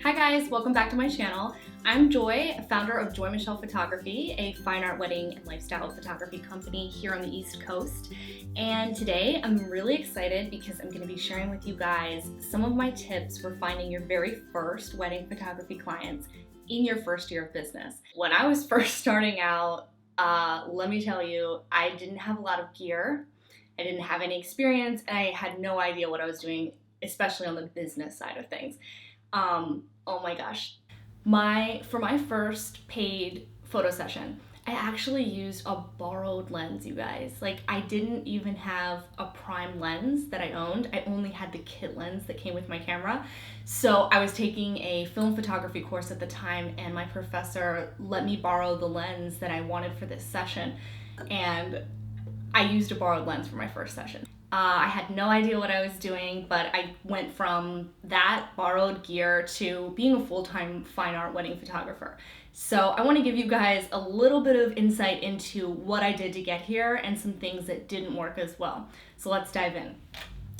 Hi guys, welcome back to my channel. I'm Joy, founder of Joy Michelle Photography, a fine art wedding and lifestyle photography company here on the East Coast. And today I'm really excited because I'm going to be sharing with you guys some of my tips for finding your very first wedding photography clients in your first year of business. When I was first starting out, let me tell you, I didn't have a lot of gear. I didn't have any experience and I had no idea what I was doing, especially on the business side of things. Oh my gosh. For my first paid photo session, I actually used a borrowed lens, you guys. Like, I didn't even have a prime lens that I owned. I only had the kit lens that came with my camera. So I was taking a film photography course at the time, and my professor let me borrow the lens that I wanted for this session. And I used a borrowed lens for my first session. I had no idea what I was doing, but I went from that borrowed gear to being a full-time fine art wedding photographer. So I want to give you guys a little bit of insight into what I did to get here and some things that didn't work as well. So let's dive in.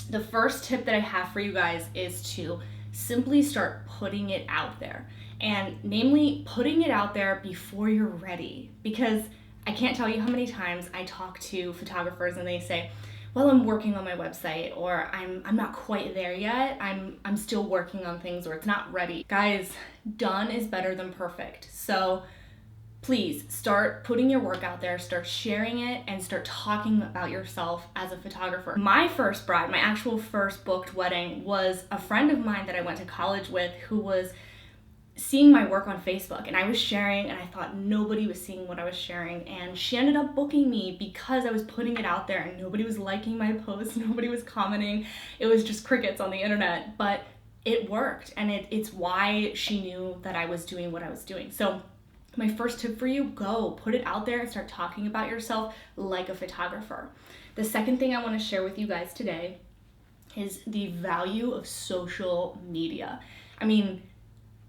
The first tip that I have for you guys is to simply start putting it out there. And namely, putting it out there before you're ready. Because I can't tell you how many times I talk to photographers and they say, well, I'm working on my website, or I'm not quite there yet. I'm still working on things, or it's not ready. Guys, done is better than perfect. So please start putting your work out there, start sharing it, and start talking about yourself as a photographer. My first bride, my actual first booked wedding, was a friend of mine that I went to college with who was seeing my work on Facebook, and I was sharing, and I thought nobody was seeing what I was sharing, and she ended up booking me because I was putting it out there and nobody was liking my posts, nobody was commenting. It was just crickets on the internet, but it worked, and it's why she knew that I was doing what I was doing. So my first tip for you, go put it out there and start talking about yourself like a photographer. The second thing I want to share with you guys today is the value of social media. I mean,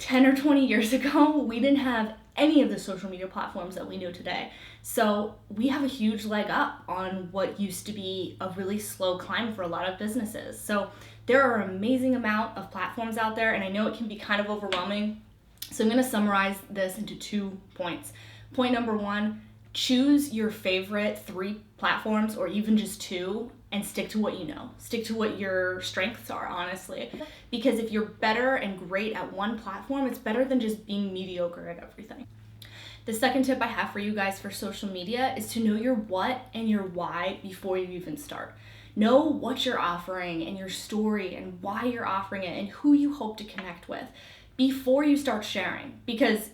10 or 20 years ago, we didn't have any of the social media platforms that we know today. So we have a huge leg up on what used to be a really slow climb for a lot of businesses. So there are an amazing amount of platforms out there, and I know it can be kind of overwhelming. So I'm going to summarize this into 2 points. Point number 1, choose your favorite 3 platforms, or even just 2, and stick to what you know. Stick to what your strengths are, honestly. Because if you're better and great at one platform, it's better than just being mediocre at everything. The second tip I have for you guys for social media is to know your what and your why before you even start. Know what you're offering and your story and why you're offering it and who you hope to connect with before you start sharing. Because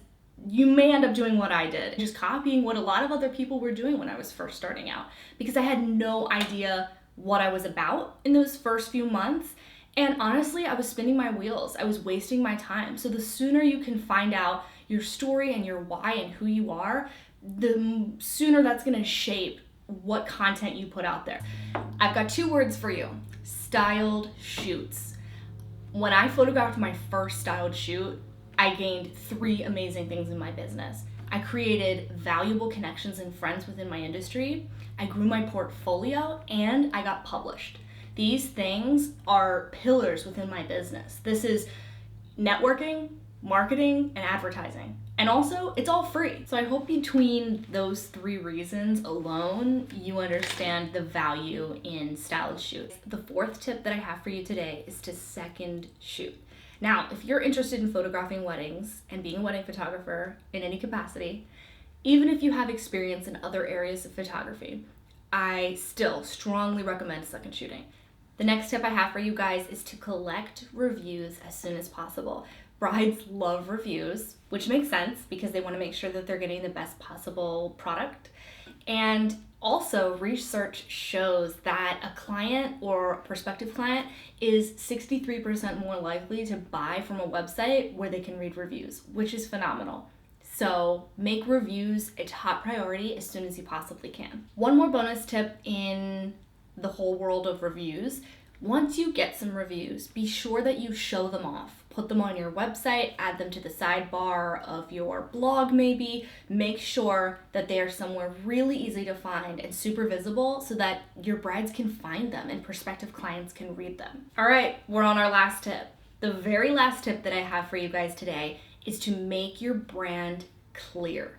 you may end up doing what I did, just copying what a lot of other people were doing when I was first starting out, because I had no idea what I was about in those first few months. And honestly, I was spinning my wheels. I was wasting my time. So the sooner you can find out your story and your why and who you are, the sooner that's going to shape what content you put out there. I've got 2 words for you: styled shoots. When I photographed my first styled shoot, I gained 3 amazing things in my business. I created valuable connections and friends within my industry, I grew my portfolio, and I got published. These things are pillars within my business. This is networking, marketing, and advertising. And also, it's all free. So I hope between those 3 reasons alone, you understand the value in styled shoots. The 4th tip that I have for you today is to second shoot. Now, if you're interested in photographing weddings and being a wedding photographer in any capacity, even if you have experience in other areas of photography, I still strongly recommend second shooting. The next tip I have for you guys is to collect reviews as soon as possible. Brides love reviews, which makes sense because they want to make sure that they're getting the best possible product. And also, research shows that a client or prospective client is 63% more likely to buy from a website where they can read reviews, which is phenomenal. So make reviews a top priority as soon as you possibly can. One more bonus tip in the whole world of reviews: once you get some reviews, be sure that you show them off. Put them on your website, add them to the sidebar of your blog maybe. Make sure that they are somewhere really easy to find and super visible so that your brides can find them and prospective clients can read them. All right, we're on our last tip. The very last tip that I have for you guys today is to make your brand clear.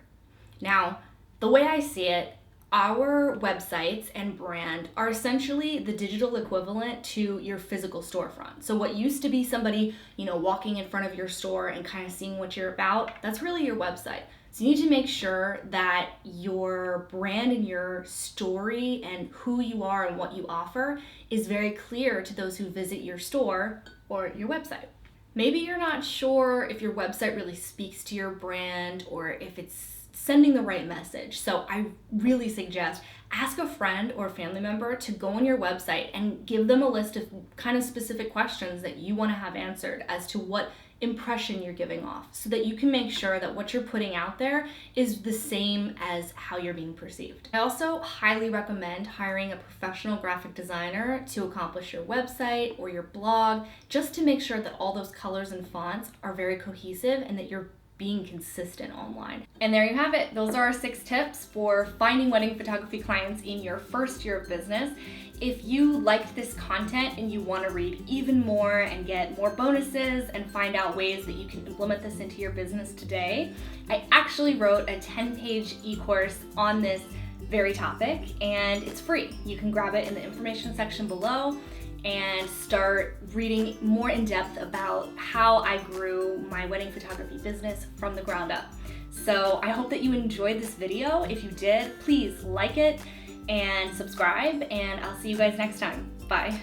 Now, the way I see it, our websites and brand are essentially the digital equivalent to your physical storefront. So what used to be somebody, walking in front of your store and kind of seeing what you're about, that's really your website. So you need to make sure that your brand and your story and who you are and what you offer is very clear to those who visit your store or your website. Maybe you're not sure if your website really speaks to your brand or if it's sending the right message. So I really suggest ask a friend or family member to go on your website and give them a list of kind of specific questions that you want to have answered as to what impression you're giving off, so that you can make sure that what you're putting out there is the same as how you're being perceived. I also highly recommend hiring a professional graphic designer to accomplish your website or your blog, just to make sure that all those colors and fonts are very cohesive and that you're being consistent online. And there you have it. Those are our 6 tips for finding wedding photography clients in your first year of business. If you liked this content and you want to read even more and get more bonuses and find out ways that you can implement this into your business today, I actually wrote a 10-page e-course on this very topic, and it's free. You can grab it in the information section below and start reading more in depth about how I grew my wedding photography business from the ground up. So I hope that you enjoyed this video. If you did, please like it and subscribe, and I'll see you guys next time. Bye.